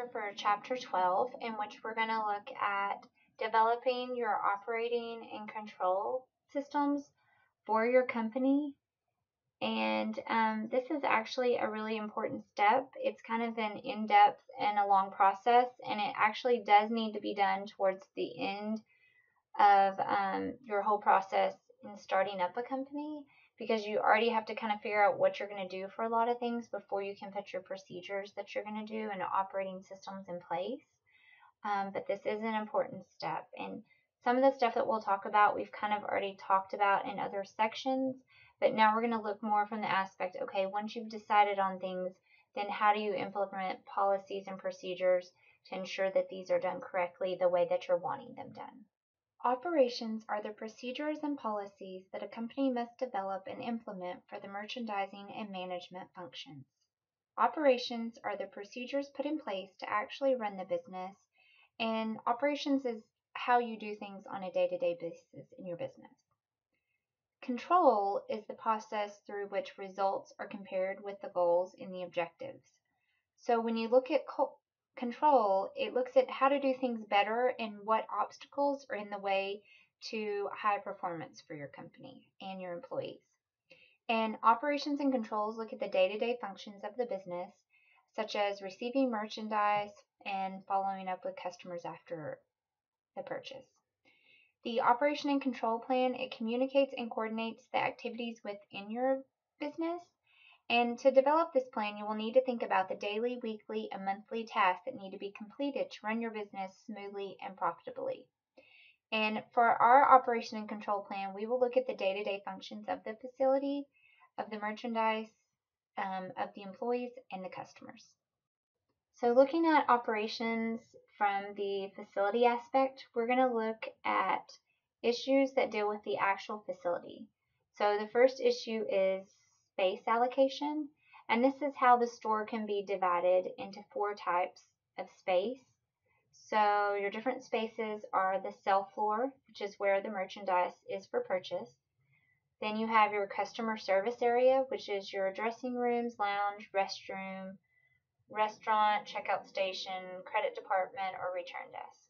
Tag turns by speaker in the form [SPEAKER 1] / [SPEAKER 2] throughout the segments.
[SPEAKER 1] lecture for Chapter 12, in which we're going to look at developing your operating and control systems for your company. And this is actually a really important step. It's kind of an in-depth and a long process, and it actually does need to be done towards the end of your whole process in starting up a company, because you already have to kind of figure out what you're going to do for a lot of things before you can put your procedures that you're going to do and operating systems in place. But this is an important step, and some of the stuff that we'll talk about we've kind of already talked about in other sections, but now we're going to look more from the aspect, okay, once you've decided on things, then how do you implement policies and procedures to ensure that these are done correctly the way that you're wanting them done. Operations are the procedures and policies that a company must develop and implement for the merchandising and management functions. Operations are the procedures put in place to actually run the business, and operations is how you do things on a day-to-day basis in your business. Control is the process through which results are compared with the goals and the objectives. So when you look at control, it looks at how to do things better and what obstacles are in the way to high performance for your company and your employees. And operations and controls look at the day-to-day functions of the business, such as receiving merchandise and following up with customers after the purchase. The operation and control plan, it communicates and coordinates the activities within your business. And to develop this plan, you will need to think about the daily, weekly, and monthly tasks that need to be completed to run your business smoothly and profitably. And for our operation and control plan, we will look at the day-to-day functions of the facility, of the merchandise, of the employees, and the customers. So looking at operations from the facility aspect, we're going to look at issues that deal with the actual facility. So the first issue is space allocation, and this is how the store can be divided into 4 types of space. So your different spaces are the sell floor, which is where the merchandise is for purchase. Then you have your customer service area, which is your dressing rooms, lounge, restroom, restaurant, checkout station, credit department, or return desk.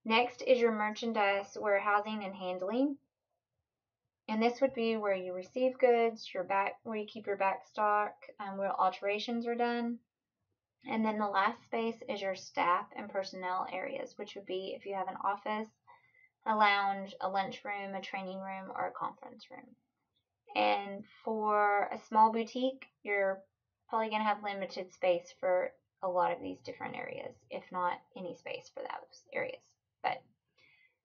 [SPEAKER 1] Next is your merchandise warehousing and handling. And this would be where you receive goods, where you keep your back stock, where alterations are done. And then the last space is your staff and personnel areas, which would be if you have an office, a lounge, a lunchroom, a training room, or a conference room. And for a small boutique, you're probably going to have limited space for a lot of these different areas, if not any space for those areas. But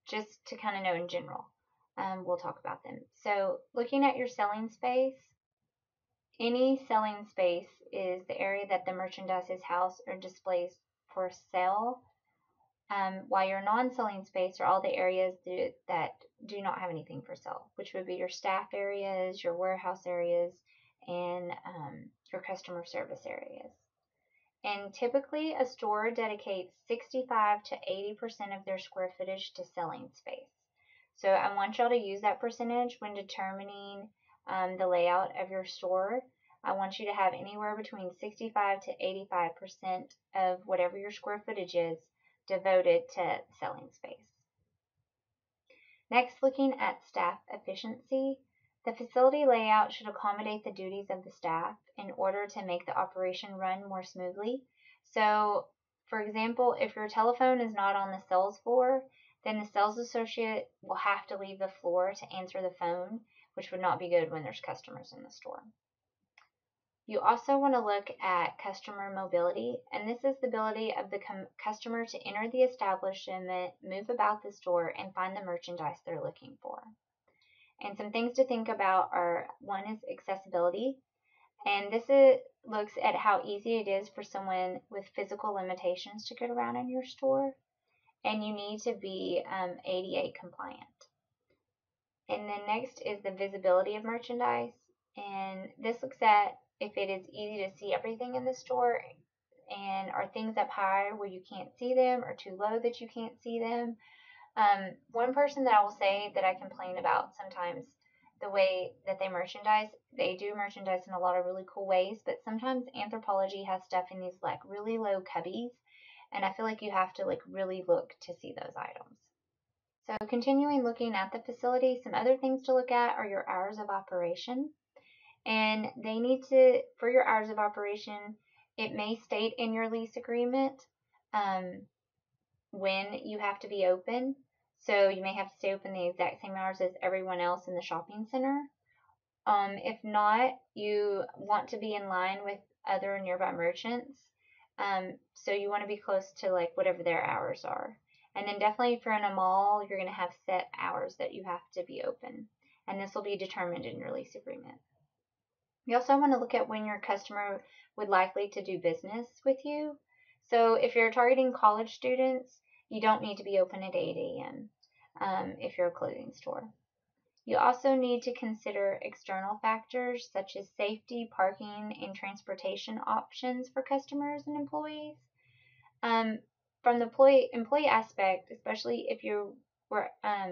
[SPEAKER 1] just to kind of know in general, we'll talk about them. So looking at your selling space, any selling space is the area that the merchandise is housed or displays for sale, while your non-selling space are all the areas that do not have anything for sale, which would be your staff areas, your warehouse areas, and your customer service areas. And typically a store dedicates 65 to 80% of their square footage to selling space. So I want y'all to use that percentage when determining the layout of your store. I want you to have anywhere between 65 to 85% of whatever your square footage is devoted to selling space. Next, looking at staff efficiency, the facility layout should accommodate the duties of the staff in order to make the operation run more smoothly. So, for example, if your telephone is not on the sales floor, then the sales associate will have to leave the floor to answer the phone, which would not be good when there's customers in the store. You also want to look at customer mobility, and this is the ability of the customer to enter the establishment, move about the store, and find the merchandise they're looking for. And some things to think about are, one is accessibility, and this looks at how easy it is for someone with physical limitations to get around in your store, and you need to be ADA compliant. And then next is the visibility of merchandise, and this looks at if it is easy to see everything in the store, and are things up high where you can't see them or too low that you can't see them. One person that I will say that I complain about sometimes the way that they merchandise. They do merchandise in a lot of really cool ways, but sometimes Anthropologie has stuff in these like really low cubbies, and I feel like you have to like really look to see those items. So continuing looking at the facility, some other things to look at are your hours of operation. And they need to, for your hours of operation, it may state in your lease agreement when you have to be open. So you may have to stay open the exact same hours as everyone else in the shopping center. If not, you want to be in line with other nearby merchants. So you want to be close to like whatever their hours are. And then definitely if you're in a mall, you're going to have set hours that you have to be open. And this will be determined in your lease agreement. You also want to look at when your customer would likely to do business with you. So if you're targeting college students, you don't need to be open at 8 a.m. If you're a clothing store. You also need to consider external factors such as safety, parking, and transportation options for customers and employees. From the employee aspect, especially if you were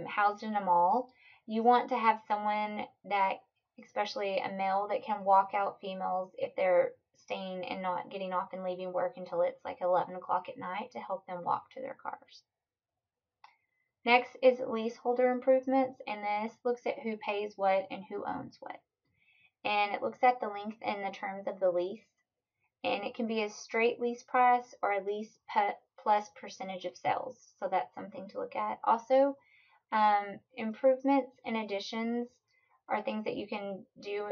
[SPEAKER 1] housed in a mall, you want to have someone that, especially a male, that can walk out females if they're staying and not getting off and leaving work until it's like 11 o'clock at night to help them walk to their cars. Next is leaseholder improvements, and this looks at who pays what and who owns what. And it looks at the length and the terms of the lease. And it can be a straight lease price or a lease plus percentage of sales. So that's something to look at. Also, improvements and additions are things that you can do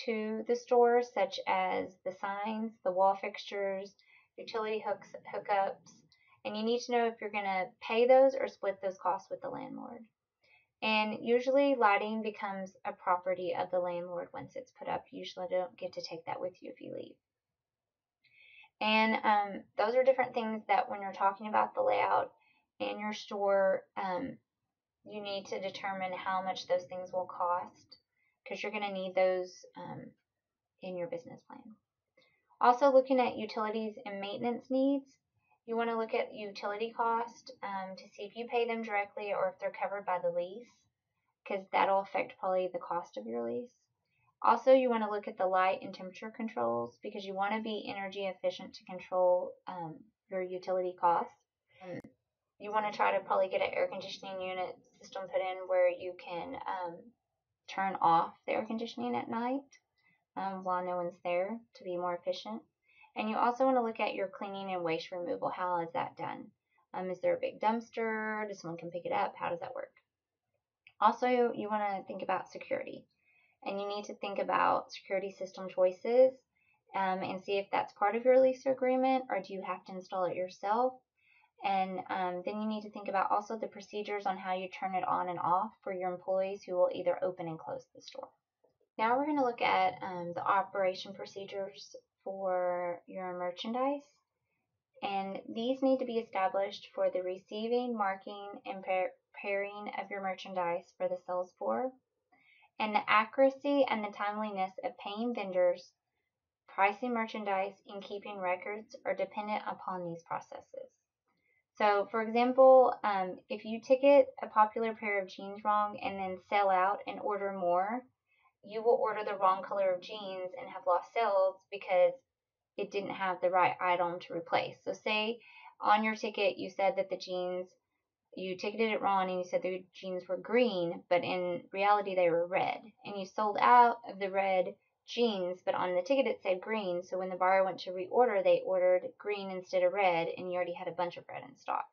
[SPEAKER 1] to the store, such as the signs, the wall fixtures, utility hookups, and you need to know if you're going to pay those or split those costs with the landlord. And usually lighting becomes a property of the landlord once it's put up. You usually don't get to take that with you if you leave. And those are different things that when you're talking about the layout in your store, you need to determine how much those things will cost, because you're going to need those in your business plan. Also, looking at utilities and maintenance needs, you want to look at utility cost to see if you pay them directly or if they're covered by the lease, because that'll affect probably the cost of your lease. Also, you want to look at the light and temperature controls because you want to be energy efficient to control your utility costs. You want to try to probably get an air conditioning unit system put in where you can turn off the air conditioning at night while no one's there to be more efficient. And you also want to look at your cleaning and waste removal. How is that done? Is there a big dumpster? Does someone can pick it up? How does that work? Also, you want to think about security. And you need to think about security system choices and see if that's part of your lease agreement or do you have to install it yourself. And then you need to think about also the procedures on how you turn it on and off for your employees who will either open and close the store. Now we're going to look at the operation procedures for your merchandise. And these need to be established for the receiving, marking, and preparing of your merchandise for the sales floor. And the accuracy and the timeliness of paying vendors, pricing merchandise, and keeping records are dependent upon these processes. So, for example, if you ticket a popular pair of jeans wrong and then sell out and order more, you will order the wrong color of jeans and have lost sales because it didn't have the right item to replace. So say on your ticket you said that the jeans, you ticketed it wrong and you said the jeans were green, but in reality they were red. And you sold out of the red jeans, but on the ticket it said green. So when the buyer went to reorder, they ordered green instead of red, and you already had a bunch of red in stock.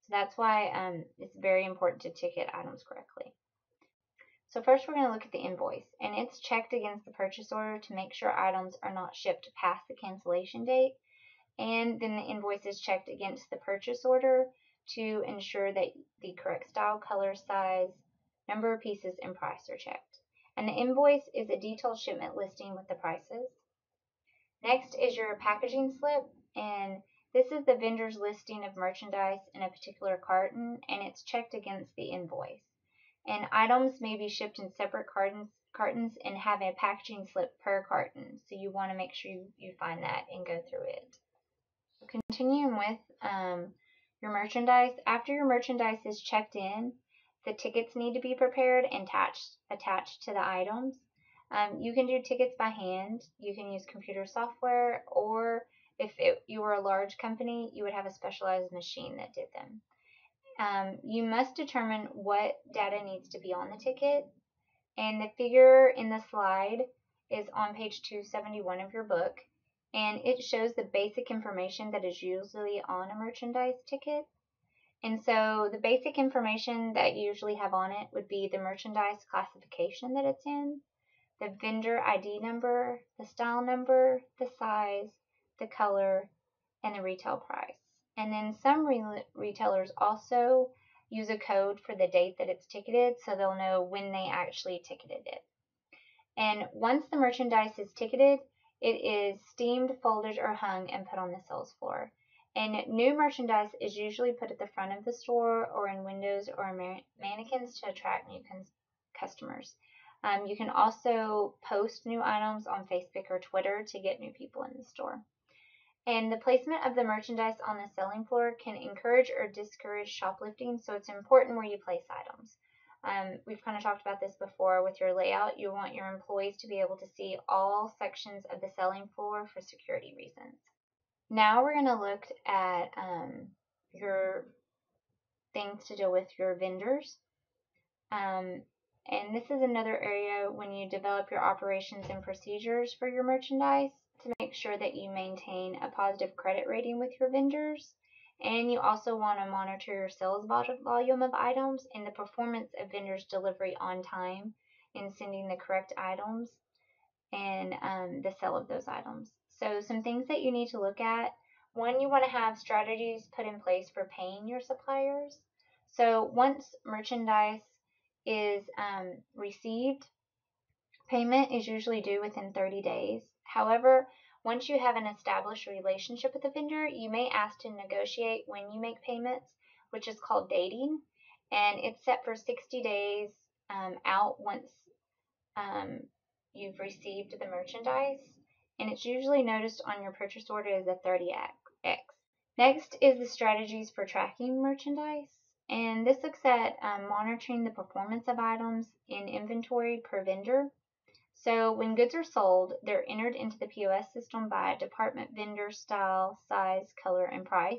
[SPEAKER 1] So that's why it's very important to ticket items correctly. So first we're going to look at the invoice, and it's checked against the purchase order to make sure items are not shipped past the cancellation date. And then the invoice is checked against the purchase order to ensure that the correct style, color, size, number of pieces, and price are checked. And the invoice is a detailed shipment listing with the prices. Next is your packaging slip, and this is the vendor's listing of merchandise in a particular carton, and it's checked against the invoice. And items may be shipped in separate cartons and have a packaging slip per carton, so you want to make sure you find that and go through it. Continuing with your merchandise, after your merchandise is checked in, the tickets need to be prepared and attached to the items. You can do tickets by hand. You can use computer software, or if you were a large company, you would have a specialized machine that did them. You must determine what data needs to be on the ticket, and the figure in the slide is on page 271 of your book, and it shows the basic information that is usually on a merchandise ticket. And so the basic information that you usually have on it would be the merchandise classification that it's in, the vendor ID number, the style number, the size, the color, and the retail price. And then some retailers also use a code for the date that it's ticketed, so they'll know when they actually ticketed it. And once the merchandise is ticketed, it is steamed, folded, or hung and put on the sales floor. And new merchandise is usually put at the front of the store or in windows or mannequins to attract new customers. You can also post new items on Facebook or Twitter to get new people in the store. And the placement of the merchandise on the selling floor can encourage or discourage shoplifting, so it's important where you place items. We've kind of talked about this before with your layout. You want your employees to be able to see all sections of the selling floor for security reasons. Now we're going to look at your things to deal with your vendors. And this is another area when you develop your operations and procedures for your merchandise to make sure that you maintain a positive credit rating with your vendors. And you also want to monitor your sales volume of items and the performance of vendors' delivery on time in sending the correct items and the sale of those items. So some things that you need to look at. One, you want to have strategies put in place for paying your suppliers. So once merchandise is received, payment is usually due within 30 days. However, once you have an established relationship with the vendor, you may ask to negotiate when you make payments, which is called dating, and it's set for 60 days out once you've received the merchandise, and it's usually noticed on your purchase order as a 30X. Next is the strategies for tracking merchandise, and this looks at monitoring the performance of items in inventory per vendor. So when goods are sold, they're entered into the POS system by department, vendor, style, size, color, and price.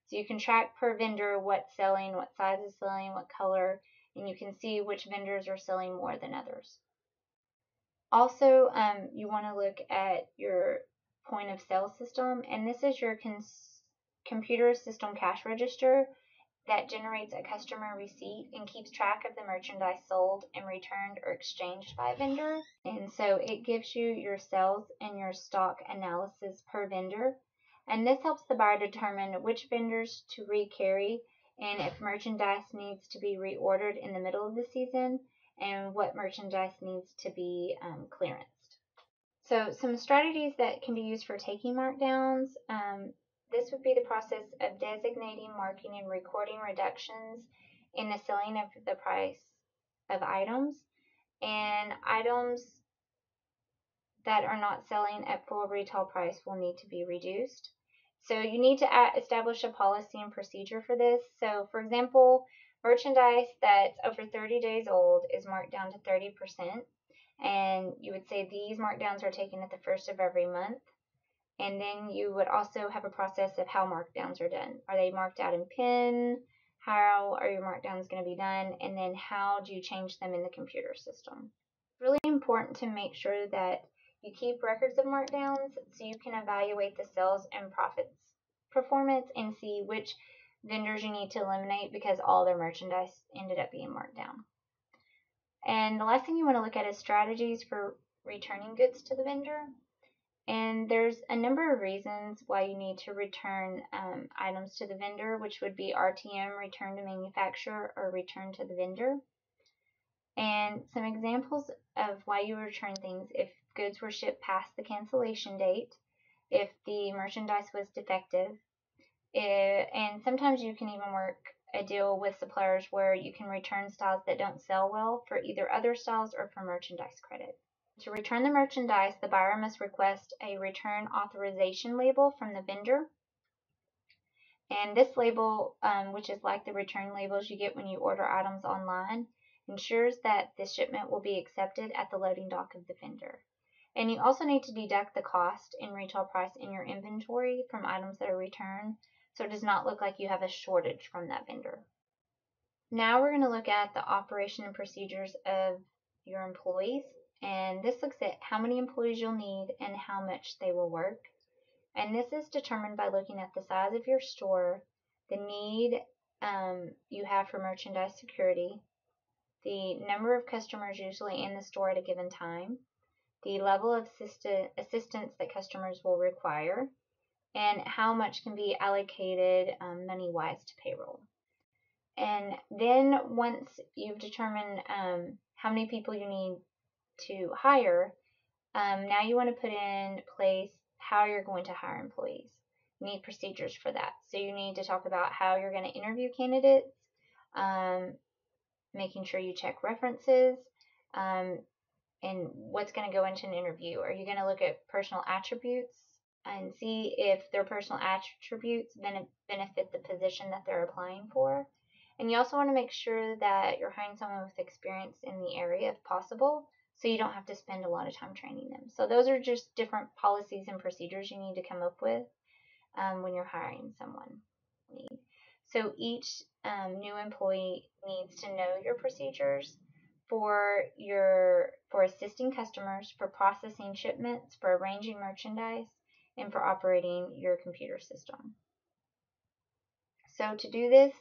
[SPEAKER 1] So you can track per vendor what's selling, what size is selling, what color, and you can see which vendors are selling more than others. Also, you want to look at your point of sale system, and this is your computer system cash register that generates a customer receipt and keeps track of the merchandise sold and returned or exchanged by a vendor. And so it gives you your sales and your stock analysis per vendor. And this helps the buyer determine which vendors to recarry and if merchandise needs to be reordered in the middle of the season and what merchandise needs to be clearanced. So some strategies that can be used for taking markdowns. This would be the process of designating, marking, and recording reductions in the selling of the price of items, and items that are not selling at full retail price will need to be reduced. So you need to establish a policy and procedure for this. So for example, merchandise that's over 30 days old is marked down to 30%, and you would say these markdowns are taken at the first of every month. And then you would also have a process of how markdowns are done. Are they marked out in pen? How are your markdowns going to be done? And then how do you change them in the computer system? It's really important to make sure that you keep records of markdowns so you can evaluate the sales and profits performance and see which vendors you need to eliminate because all their merchandise ended up being marked down. And the last thing you want to look at is strategies for returning goods to the vendor. And there's a number of reasons why you need to return items to the vendor, which would be RTM, return to manufacturer, or return to the vendor. And some examples of why you return things: if goods were shipped past the cancellation date, if the merchandise was defective, and sometimes you can even work a deal with suppliers where you can return styles that don't sell well for either other styles or for merchandise credit. To return the merchandise, the buyer must request a return authorization label from the vendor. And this label, which is like the return labels you get when you order items online, ensures that the shipment will be accepted at the loading dock of the vendor. And you also need to deduct the cost and retail price in your inventory from items that are returned, so it does not look like you have a shortage from that vendor. Now we're going to look at the operation and procedures of your employees, and this looks at how many employees you'll need and how much they will work. And this is determined by looking at the size of your store, the need you have for merchandise security, the number of customers usually in the store at a given time, the level of assistance that customers will require, and how much can be allocated money-wise to payroll. And then once you've determined how many people you need to hire, now you want to put in place how you're going to hire employees. You need procedures for that. So you need to talk about how you're going to interview candidates, making sure you check references, and what's going to go into an interview. Are you going to look at personal attributes and see if their personal attributes benefit the position that they're applying for? And you also want to make sure that you're hiring someone with experience in the area if possible, so you don't have to spend a lot of time training them. So those are just different policies and procedures you need to come up with when you're hiring someone. So each new employee needs to know your procedures for assisting customers, for processing shipments, for arranging merchandise, and for operating your computer system. So to do this,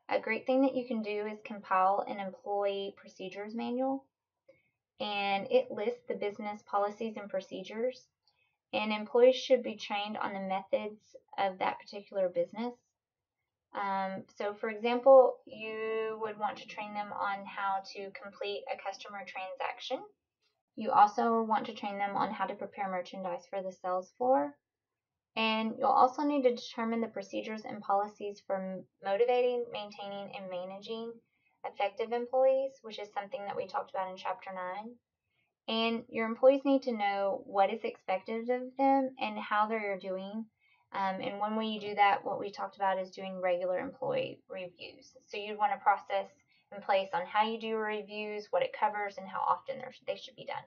[SPEAKER 1] a great thing that you can do is compile an employee procedures manual, and it lists the business policies and procedures, and employees should be trained on the methods of that particular business. So for example, you would want to train them on how to complete a customer transaction. You also want to train them on how to prepare merchandise for the sales floor. And you'll also need to determine the procedures and policies for motivating, maintaining, and managing effective employees, which is something that we talked about in Chapter 9. And your employees need to know what is expected of them and how they're doing. And one way you do that, what we talked about, is doing regular employee reviews. So you'd want a process in place on how you do your reviews, what it covers, and how often they should be done.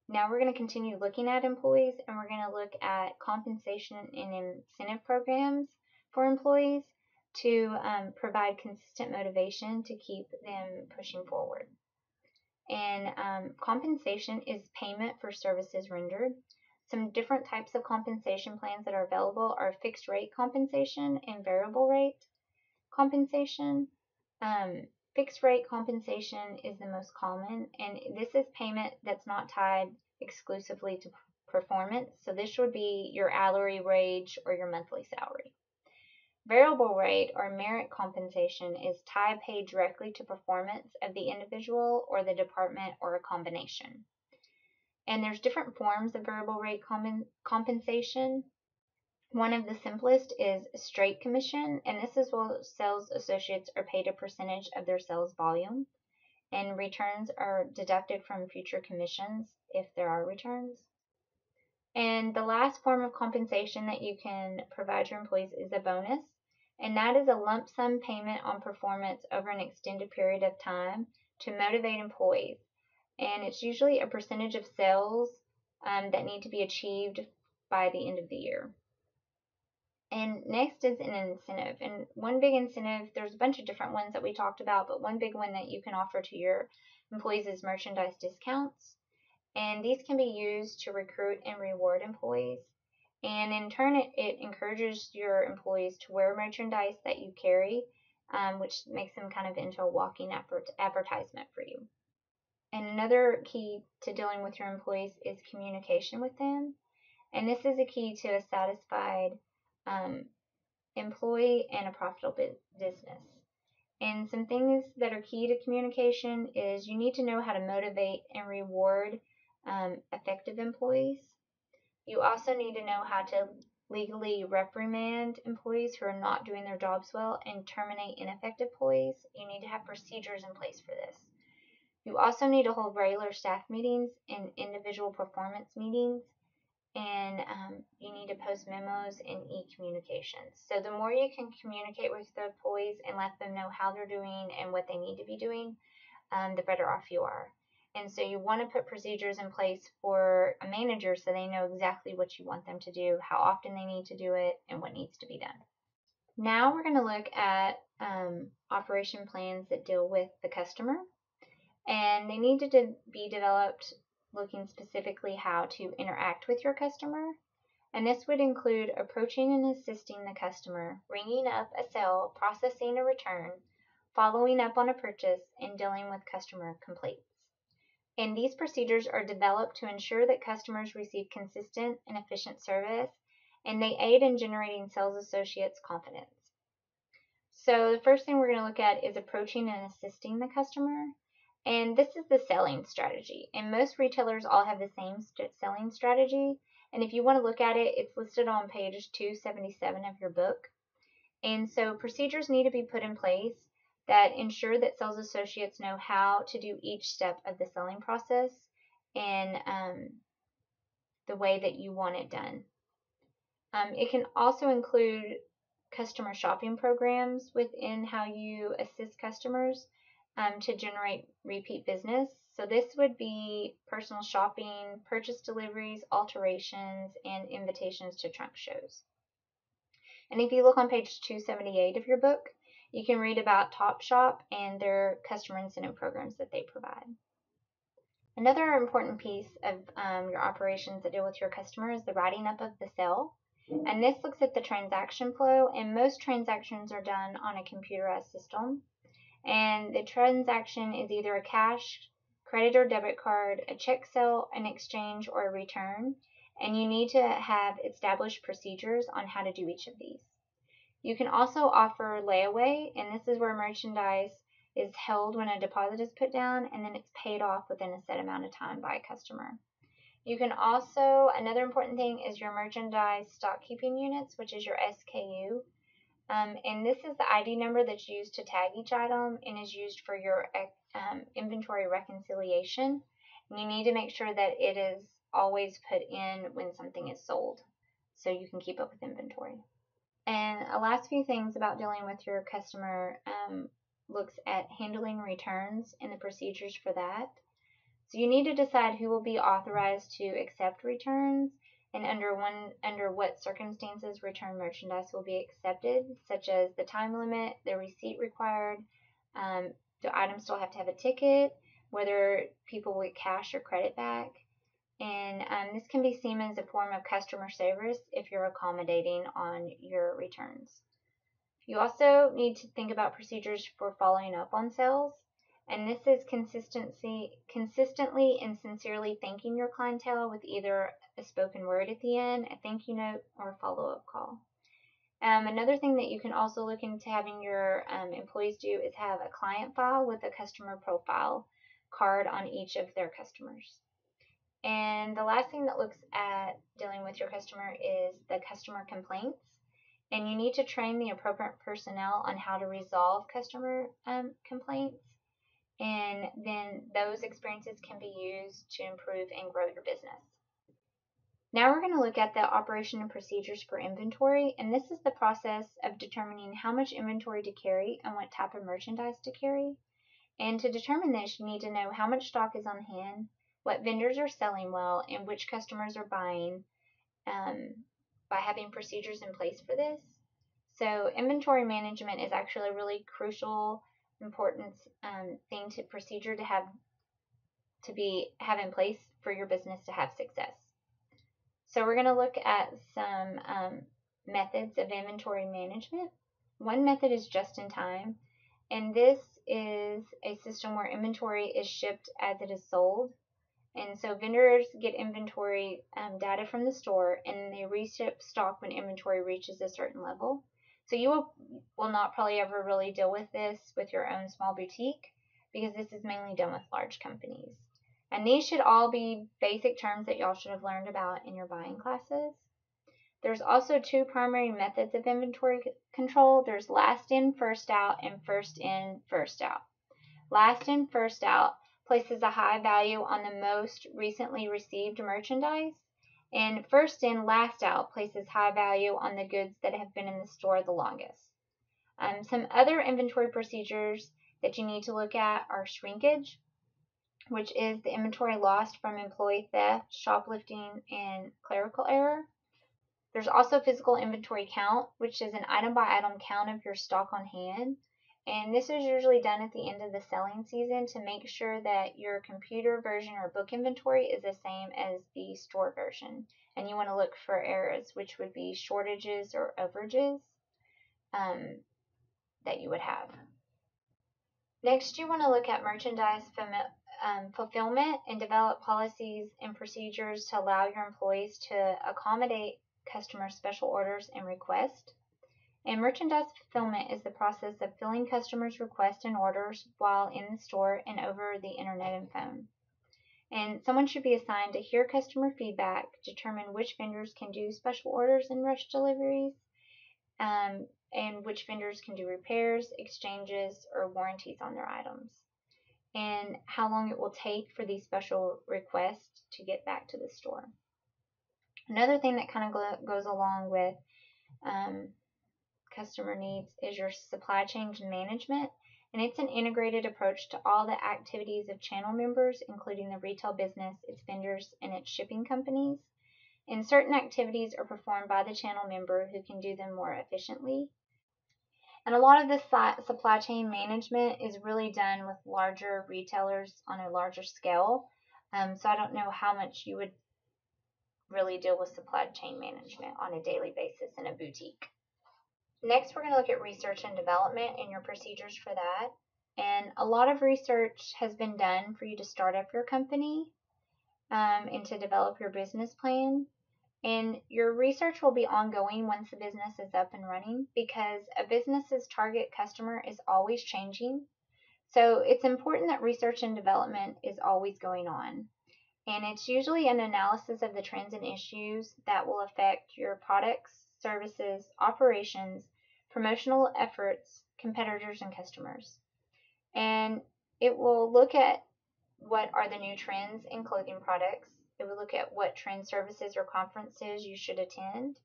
[SPEAKER 1] Now we're going to continue looking at employees, and we're going to look at compensation and incentive programs for employees to provide consistent motivation to keep them pushing forward. And compensation is payment for services rendered. Some different types of compensation plans that are available are fixed rate compensation and variable rate compensation. Fixed rate compensation is the most common, and this is payment that's not tied exclusively to performance. So this would be your hourly wage or your monthly salary. Variable rate or merit compensation is paid directly to performance of the individual or the department or a combination. And there's different forms of variable rate compensation. One of the simplest is straight commission, and this is where sales associates are paid a percentage of their sales volume, and returns are deducted from future commissions if there are returns. And the last form of compensation that you can provide your employees is a bonus, and that is a lump sum payment on performance over an extended period of time to motivate employees. And it's usually a percentage of sales that need to be achieved by the end of the year. And next is an incentive. And one big incentive, there's a bunch of different ones that we talked about, but one big one that you can offer to your employees is merchandise discounts. And these can be used to recruit and reward employees. And in turn, it encourages your employees to wear merchandise that you carry, which makes them kind of into a walking advertisement for you. And another key to dealing with your employees is communication with them. And this is a key to a satisfied employee and a profitable business. And some things that are key to communication is you need to know how to motivate and reward effective employees. You also need to know how to legally reprimand employees who are not doing their jobs well and terminate ineffective employees. You need to have procedures in place for this. You also need to hold regular staff meetings and individual performance meetings. and you need to post memos and e-communications. So the more you can communicate with the employees and let them know how they're doing and what they need to be doing, the better off you are. And so you want to put procedures in place for a manager so they know exactly what you want them to do, how often they need to do it, and what needs to be done. Now we're going to look at operation plans that deal with the customer, and they need to be developed looking specifically how to interact with your customer. And this would include approaching and assisting the customer, ringing up a sale, processing a return, following up on a purchase, and dealing with customer complaints. And these procedures are developed to ensure that customers receive consistent and efficient service, and they aid in generating sales associates' confidence. So the first thing we're going to look at is approaching and assisting the customer. And this is the selling strategy. And most retailers all have the same selling strategy. And if you want to look at it, it's listed on page 277 of your book. And so procedures need to be put in place that ensure that sales associates know how to do each step of the selling process in the way that you want it done. It can also include customer shopping programs within how you assist customers to generate repeat business. So this would be personal shopping, purchase deliveries, alterations, and invitations to trunk shows. And if you look on page 278 of your book, you can read about Topshop and their customer incentive programs that they provide. Another important piece of your operations that deal with your customer is the writing up of the sale. And this looks at the transaction flow, and most transactions are done on a computerized system. And the transaction is either a cash, credit or debit card, a check sale, an exchange, or a return. And you need to have established procedures on how to do each of these. You can also offer layaway, and this is where merchandise is held when a deposit is put down, and then it's paid off within a set amount of time by a customer. You can also, another important thing is your merchandise stock keeping units, which is your SKU. And this is the ID number that's used to tag each item and is used for your inventory reconciliation. And you need to make sure that it is always put in when something is sold so you can keep up with inventory. And a last few things about dealing with your customer looks at handling returns and the procedures for that. So you need to decide who will be authorized to accept returns and under what circumstances return merchandise will be accepted, such as the time limit, the receipt required, do items still have to have a ticket, whether people will get cash or credit back. And this can be seen as a form of customer service if you're accommodating on your returns. You also need to think about procedures for following up on sales. And this is consistently and sincerely thanking your clientele with either a spoken word at the end, a thank you note, or a follow-up call. Another thing that you can also look into having your employees do is have a client file with a customer profile card on each of their customers. And the last thing that looks at dealing with your customer is the customer complaints. And you need to train the appropriate personnel on how to resolve customer complaints. And then those experiences can be used to improve and grow your business. Now we're going to look at the operation and procedures for inventory, and this is the process of determining how much inventory to carry and what type of merchandise to carry. And to determine this, you need to know how much stock is on hand, what vendors are selling well, and which customers are buying by having procedures in place for this. So inventory management is actually a really crucial, important procedure to have in place for your business to have success. So we're going to look at some methods of inventory management. One method is just in time, and this is a system where inventory is shipped as it is sold. And so vendors get inventory data from the store, and they reship stock when inventory reaches a certain level. So you will not probably ever really deal with this with your own small boutique, because this is mainly done with large companies. And these should all be basic terms that y'all should have learned about in your buying classes. There's also two primary methods of inventory control. There's last in, first out, and first in, first out. Last in, first out places a high value on the most recently received merchandise, And first in, last out places high value on the goods that have been in the store the longest. Some other inventory procedures that you need to look at are shrinkage, which is the inventory lost from employee theft, shoplifting, and clerical error. There's also physical inventory count, which is an item-by-item count of your stock on hand. And this is usually done at the end of the selling season to make sure that your computer version or book inventory is the same as the store version. And you want to look for errors, which would be shortages or overages that you would have. Next, you want to look at merchandise fulfillment and develop policies and procedures to allow your employees to accommodate customer special orders and requests. And merchandise fulfillment is the process of filling customers' requests and orders while in the store and over the internet and phone. And someone should be assigned to hear customer feedback, determine which vendors can do special orders and rush deliveries, and which vendors can do repairs, exchanges, or warranties on their items, and how long it will take for these special requests to get back to the store. Another thing that kind of goes along with customer needs is your supply chain management, and it's an integrated approach to all the activities of channel members, including the retail business, its vendors, and its shipping companies. And certain activities are performed by the channel member who can do them more efficiently. And a lot of this supply chain management is really done with larger retailers on a larger scale. So I don't know how much you would really deal with supply chain management on a daily basis in a boutique. Next, we're going to look at research and development and your procedures for that. And a lot of research has been done for you to start up your company and to develop your business plan. And your research will be ongoing once the business is up and running, because a business's target customer is always changing. So it's important that research and development is always going on. And it's usually an analysis of the trends and issues that will affect your products, services, operations, promotional efforts, competitors, and customers. And it will look at what are the new trends in clothing products. It would look at what trend services or conferences you should attend.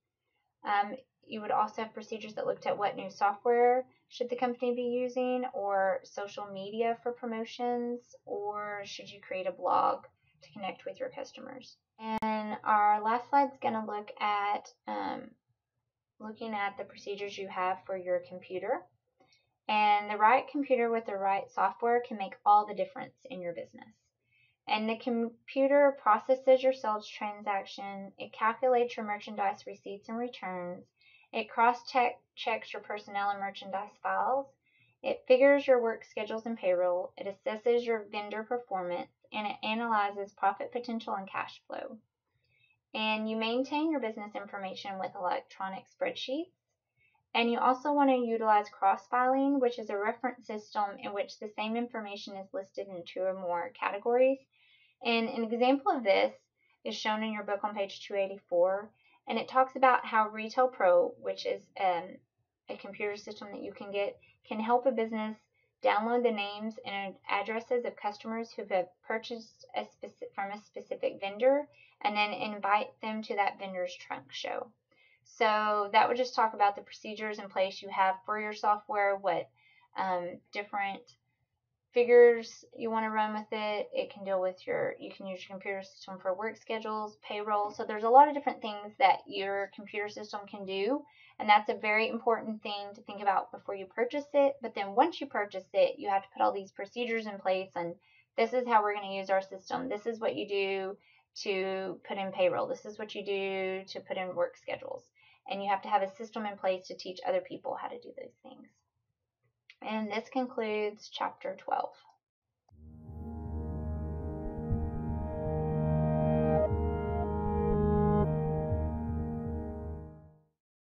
[SPEAKER 1] You would also have procedures that looked at what new software should the company be using, or social media for promotions, or should you create a blog to connect with your customers. And our last slide is going to look at looking at the procedures you have for your computer. And the right computer with the right software can make all the difference in your business. And the computer processes your sales transaction, it calculates your merchandise receipts and returns, it cross-checks your personnel and merchandise files, it figures your work schedules and payroll, it assesses your vendor performance, and it analyzes profit potential and cash flow. And you maintain your business information with electronic spreadsheets. And you also want to utilize cross-filing, which is a reference system in which the same information is listed in 2 or more categories. And an example of this is shown in your book on page 284, and it talks about how Retail Pro, which is a computer system that you can get, can help a business download the names and addresses of customers who have purchased from a specific vendor, and then invite them to that vendor's trunk show. So that would just talk about the procedures in place you have for your software, what different figures you want to run with it. It can deal with you can use your computer system for work schedules, payroll. So there's a lot of different things that your computer system can do. And that's a very important thing to think about before you purchase it. But then once you purchase it, you have to put all these procedures in place. And this is how we're going to use our system. This is what you do to put in payroll. This is what you do to put in work schedules. And you have to have a system in place to teach other people how to do those things. And this concludes chapter 12.